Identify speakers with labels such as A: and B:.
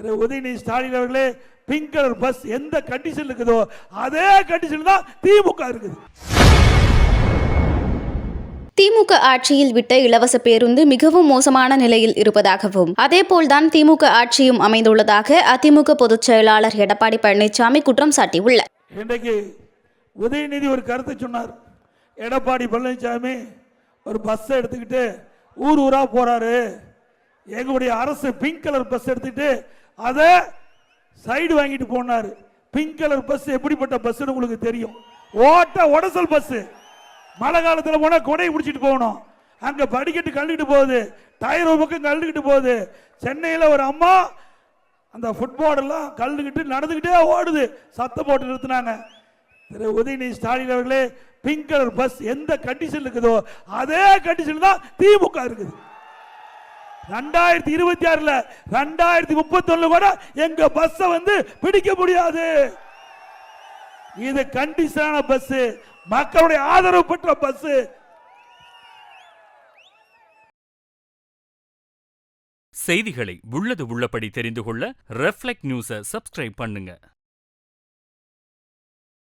A: திரு உதயநிதி ஸ்டாலின் அவர்களே, pink colour bus எந்த condition இருக்குதோ அதே கண்டிஷன் தான் திமுக இருக்குது.
B: திமுக ஆட்சியில் விட்ட இலவச பேருந்து மிகவும் மோசமான நிலையில் இருப்பதாகவும், அதேபோல்தான் திமுக ஆட்சியும் அமைந்துள்ளதாக அதிமுக பொதுச் செயலாளர் எடப்பாடி பழனிசாமி குற்றம் சாட்டியுள்ளார்.
A: இன்றைக்கு உதயநிதி ஒரு கருத்தை சொன்னார். எடப்பாடி பழனிசாமி ஒரு பஸ் எடுத்துக்கிட்டு ஊர் ஊரா போறாரு. எங்களுடைய அரசு பிங்க் கலர் பஸ் எடுத்துக்கிட்டு அதை சைடு வாங்கிட்டு போனாரு. பிங்க் கலர் பஸ் எப்படிப்பட்ட பஸ் உங்களுக்கு தெரியும். உடசல் பஸ். மழை காலத்தில் போனா கொடையை பிடிச்சிட்டு போகணும். அங்க படிக்கட்டு கழுவிட்டு போகுது, டயர் ஒரு பக்கம் கழுவிட்டு போகுது. சென்னையில் ஒரு அம்மா அந்த ஃபுட்பால் எல்லாம் கழுவிட்டு நடந்துகிட்டே ஓடுது. சத்தம் போட்டு நிறுத்தினாங்க. திரு உதயநிதி ஸ்டாலின் அவர்களே, பிங்க் கலர் பஸ் எந்த கண்டிஷன் இருக்குதோ அதே கண்டிஷன் தான் திமுக இருக்குது. 2026 2031 கூட எங்க பஸ் பிடிக்க முடியாது. இது கண்டிஷனான பஸ், மக்களுடைய ஆதரவு பெற்ற பஸ்.
C: செய்திகளை உள்ளது உள்ளபடி தெரிந்து கொள்ள ரெஃப்ளெக்ட் நியூஸை சப்ஸ்கிரைப் பண்ணுங்க.